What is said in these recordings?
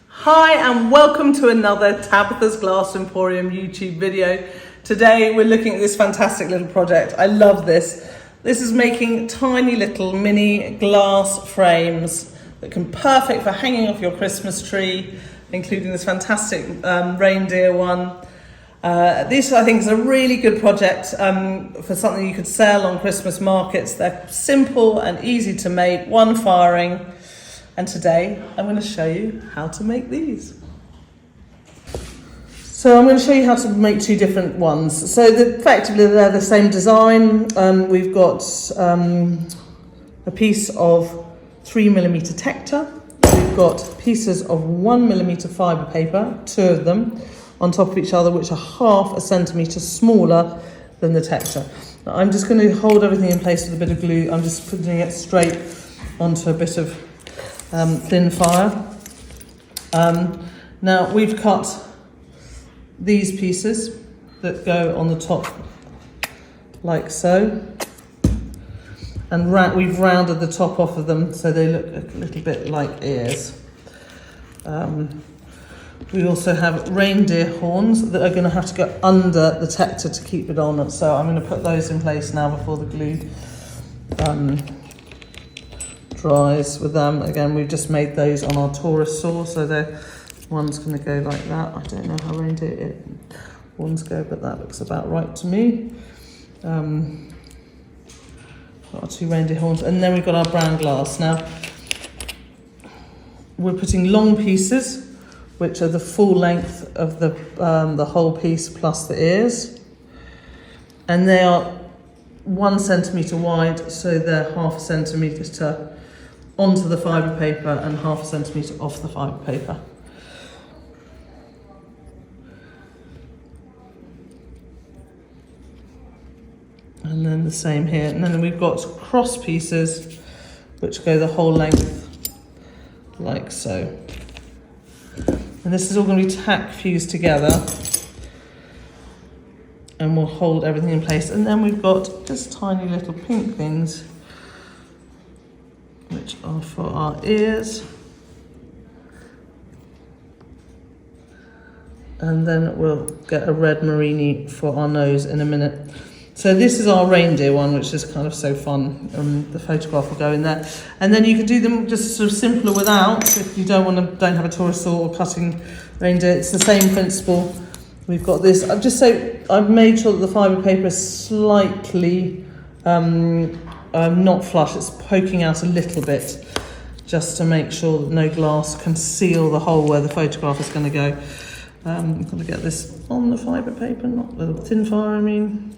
Hi and welcome to another Tabitha's Glass Emporium YouTube video. Today we're looking at this fantastic little project. I love this. This is making tiny little mini glass frames that can be perfect for hanging off your Christmas tree, including this fantastic reindeer one. This I think is a really good project for something you could sell on Christmas markets. They're simple and easy to make, one firing. And today I'm going to show you how to make these. So I'm going to show you how to make two different ones. So effectively they're the same design. We've got a piece of 3mm Tecta. We've got pieces of 1mm fibre paper, two of them, on top of each other, which are half a centimetre smaller than the Tecta. Now, I'm just going to hold everything in place with a bit of glue. I'm just putting it straight onto a bit of thin fire. Now we've cut these pieces that go on the top like so, and we've rounded the top off of them so they look a little bit like ears. We also have reindeer horns that are going to have to go under the Tecta to keep it on, so I'm going to put those in place now before the glue dries with them. Again, we've just made those on our Taurus saw, so one's going to go like that. I don't know how reindeer horns go, but that looks about right to me. Got our two reindeer horns, and then we've got our brown glass. Now we're putting long pieces, which are the full length of the whole piece plus the ears, and they are 1 centimetre wide, so they're half a centimetre onto the fibre paper and half a centimetre off the fibre paper. And then the same here. And then we've got cross pieces which go the whole length like so. And this is all going to be tack fused together, and we'll hold everything in place. And then we've got just tiny little pink things which are for our ears, and then we'll get a red murrine for our nose in a minute. So this is our reindeer one, which is kind of so fun. The photograph will go in there, and then you can do them just sort of simpler without, if you don't have a Taurus saw or cutting reindeer. It's the same principle. We've got this. I've made sure that the fibre paper is slightly not flush. It's poking out a little bit, just to make sure that no glass can seal the hole where the photograph is going to go. I'm going to get this on the fibre paper, not the thin fire, I mean.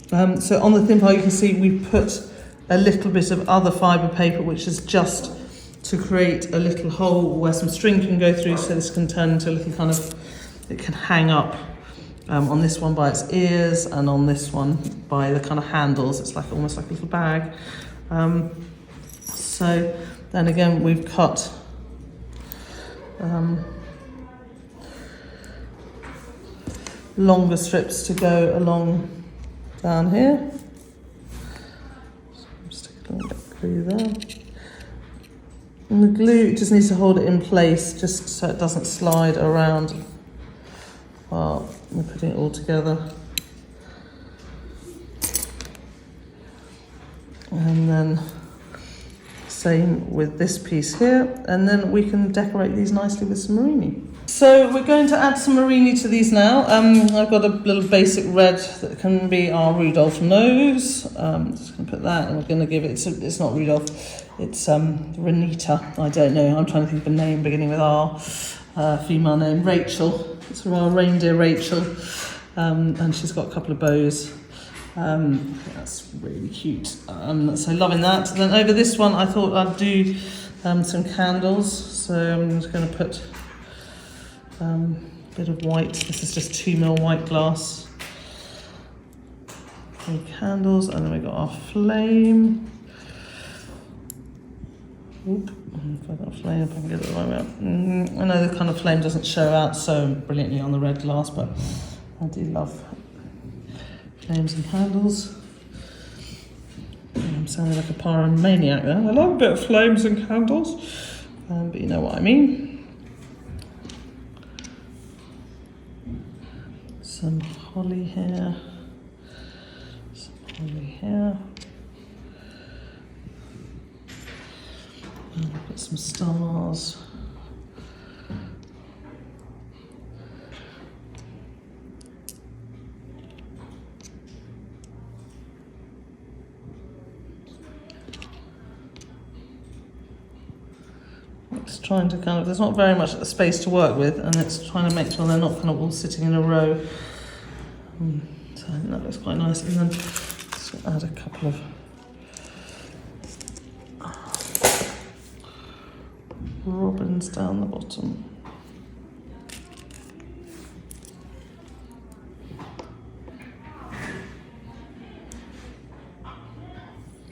So on the thin fire you can see we put a little bit of other fibre paper, which is just to create a little hole where some string can go through, so this can turn into a little kind of, it can hang up on this one by its ears, and on this one by the kind of handles. It's like almost like a little bag. So then again we've cut longer strips to go along down here. So stick a little bit of glue there. And the glue just needs to hold it in place, just so it doesn't slide around while we're putting it all together. And then same with this piece here, and then we can decorate these nicely with some murrine. So we're going to add some murrine to these now. I've got a little basic red that can be our Rudolph nose. Just going to put that, and we're going to give it, it's not Rudolph, it's Renita, I don't know, I'm trying to think of a name beginning with R, female name, Rachel. It's from our reindeer Rachel, and she's got a couple of bows. That's really cute, so loving that. Then over this one I thought I'd do some candles, so I'm just going to put a bit of white. This is just 2mm white glass. And candles, and then we got our flame. Oop, if I've got a flame, if I can get it the right way up. I know the kind of flame doesn't show out so brilliantly on the red glass, but I do love flames and candles. And I'm sounding like a pyromaniac there. I love a bit of flames and candles, but you know what I mean. Some holly here, some holly here. And I've got some stars. It's trying to kind of, there's not very much space to work with, and it's trying to make sure they're not kind of all sitting in a row. So I think that looks quite nice. And then just add a couple of robins down the bottom.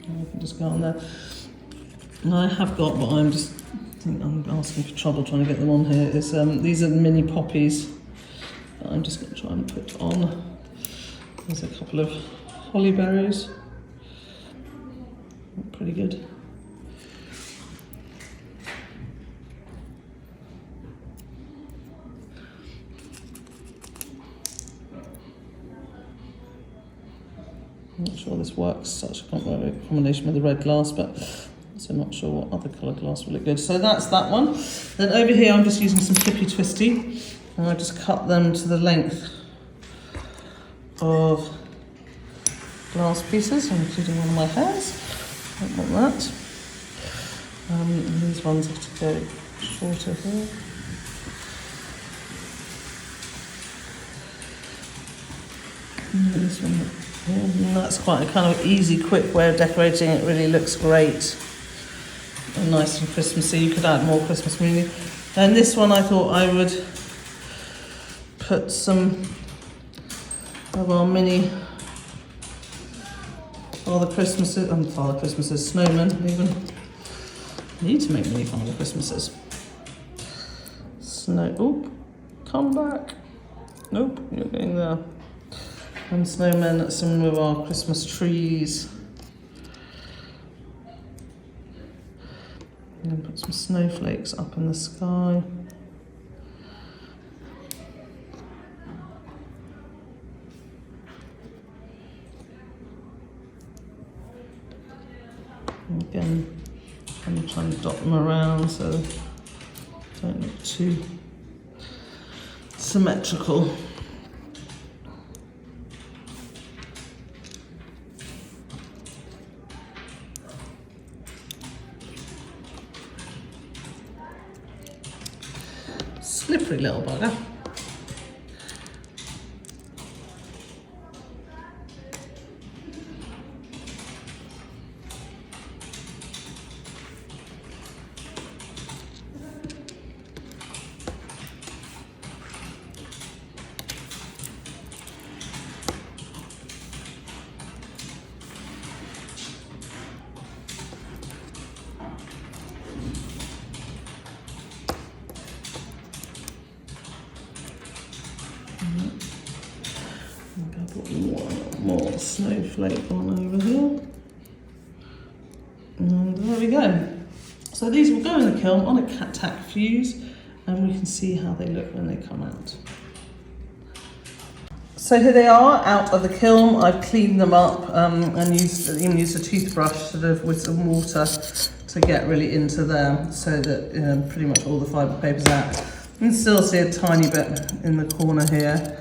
And we can just go on there. And I have got, but I'm asking for trouble trying to get them on here. Is these are mini poppies that I'm just going to try and put on. There's a couple of holly berries. Pretty good. I'm not sure this works, such a combination with the red glass, but so not sure what other colour glass will look good. So that's that one. Then over here I'm just using some Hippie Twisty, and I just cut them to the length of glass pieces, including one of my hairs. Don't want that. And these ones have to go shorter here. And this one here. And that's quite a kind of easy, quick way of decorating. It really looks great. And nice and Christmassy. You could add more Christmas meaning. And this one I thought I would put some of our mini Father Christmases, Snowman even. I need to make mini Father Christmases. Oop, come back. Nope, you're getting there. And snowmen, some of our Christmas trees. I'm going to put some snowflakes up in the sky. And again, I'm trying to dot them around so they don't look too symmetrical. Slippery little bugger. One more snowflake on over here. And there we go. So these will go in the kiln on a tack fuse, and we can see how they look when they come out. So here they are out of the kiln. I've cleaned them up and even used a toothbrush sort of with some water to get really into them, so that pretty much all the fibre paper's out. You can still see a tiny bit in the corner here.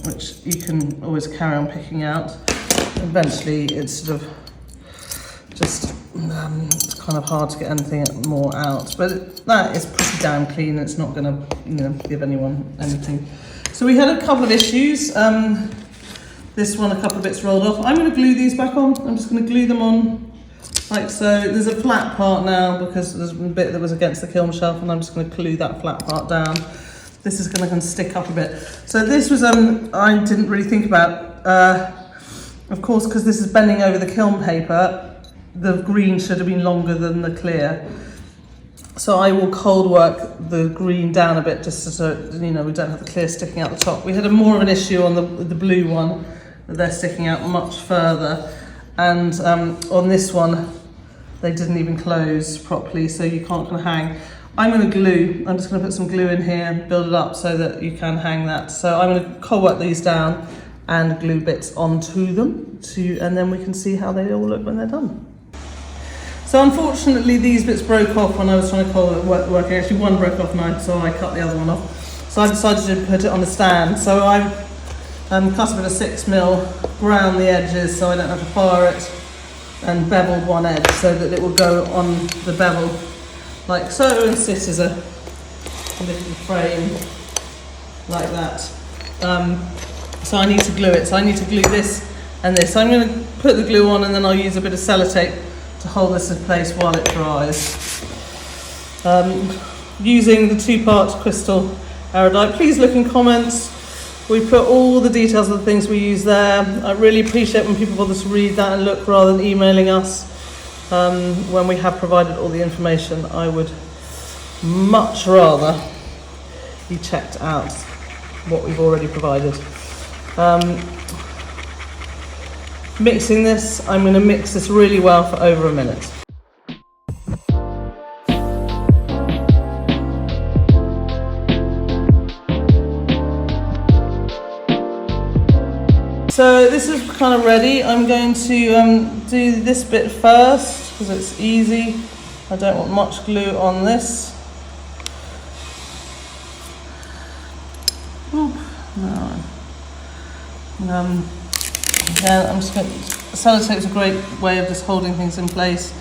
Which you can always carry on picking out. Eventually it's sort of just it's kind of hard to get anything more out, but that is pretty damn clean. It's not going to give anyone anything. So we had a couple of issues. This one, a couple of bits rolled off. I'm going to glue these back on. I'm just going to glue them on like so. There's a flat part now because there's a bit that was against the kiln shelf, and I'm just going to glue that flat part down. This is going to stick up a bit. So this was, I didn't really think about, of course, because this is bending over the kiln paper, the green should have been longer than the clear. So I will cold work the green down a bit just so, we don't have the clear sticking out the top. We had more of an issue on the blue one, that they're sticking out much further. and on this one they didn't even close properly, so you can't kind of hang. I'm going to glue. I'm just going to put some glue in here, build it up so that you can hang that. So I'm going to cold work these down and glue bits onto them, and then we can see how they all look when they're done. So unfortunately these bits broke off when I was trying to cold work. Actually one broke off and so I cut the other one off. So I decided to put it on the stand. So I've cut a bit of 6mm, ground the edges so I don't have to fire it, and beveled one edge so that it will go on the bevel like so and sit as a little frame like that. So I need to glue it. So I need to glue this and this. So I'm going to put the glue on and then I'll use a bit of sellotape to hold this in place while it dries. Using the 2-part crystal iridite. Please look in comments. We put all the details of the things we use there. I really appreciate when people bother to read that and look rather than emailing us when we have provided all the information. I would much rather you checked out what we've already provided. Mixing this, I'm going to mix this really well for over a minute. So this is kind of ready. I'm going to do this bit first because it's easy. I don't want much glue on this. Oop, no. Yeah, I'm just going to, sellotape's a great way of just holding things in place.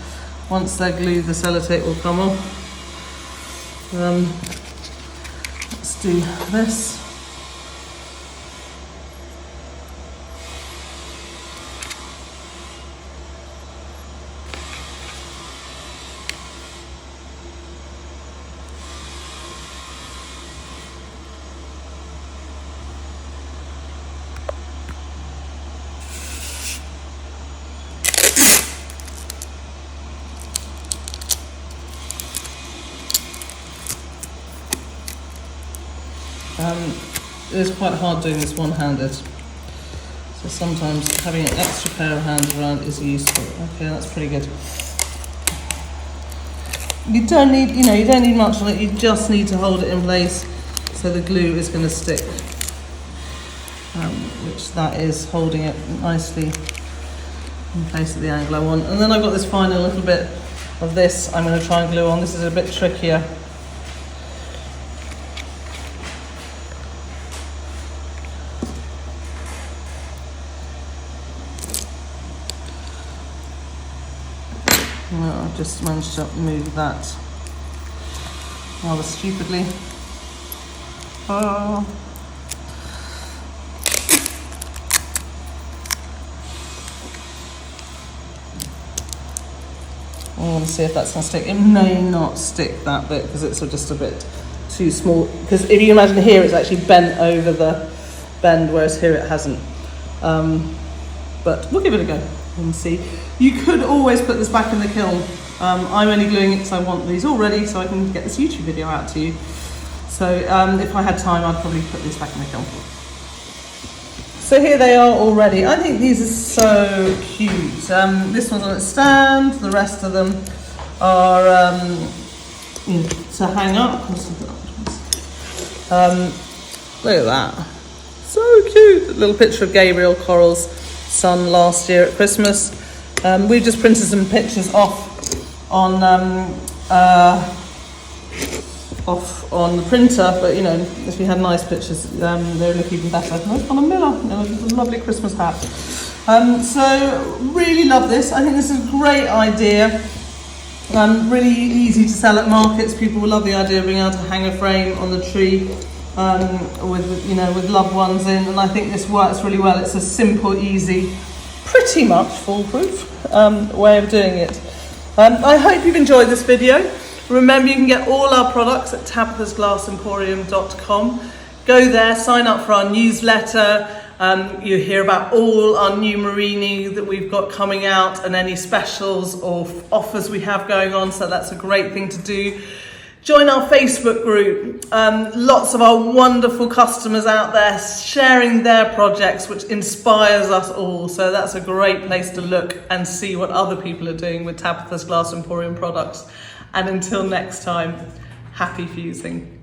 Once they're glued, the sellotape will come off. Let's do this. It is quite hard doing this one-handed, so sometimes having an extra pair of hands around is useful. Okay, that's pretty good. You don't need, you don't need much on it. You just need to hold it in place so the glue is going to stick, which that is holding it nicely in place at the angle I want. And then I've got this final little bit of this I'm going to try and glue on. This is a bit trickier. Well, I've just managed to move that rather stupidly. Oh. I want to see if that's going to stick. It may not stick that bit because it's just a bit too small. Because if you imagine here, it's actually bent over the bend, whereas here it hasn't. But we'll give it a go and see. You could always put this back in the kiln. I'm only gluing it because I want these all ready so I can get this YouTube video out to you. So if I had time, I'd probably put this back in the kiln. So here they are all ready. I think these are so cute. This one's on its stand. The rest of them are to hang up. Look at that. So cute. A little picture of Gabriel Coral's son last year at Christmas. We've just printed some pictures off on the printer, but if you had nice pictures, they would look even better. On a mirror, a lovely Christmas hat. So really love this. I think this is a great idea. Really easy to sell at markets. People will love the idea of being able to hang a frame on the tree with loved ones in, and I think this works really well. It's a simple, easy, pretty much foolproof way of doing it. I hope you've enjoyed this video. Remember, you can get all our products at tabithasglassemporium.com. Go there, sign up for our newsletter. You hear about all our new murrine that we've got coming out and any specials or offers we have going on, so that's a great thing to do. Join our Facebook group. Lots of our wonderful customers out there sharing their projects, which inspires us all. So that's a great place to look and see what other people are doing with Tabitha's Glass Emporium products. And until next time, happy fusing.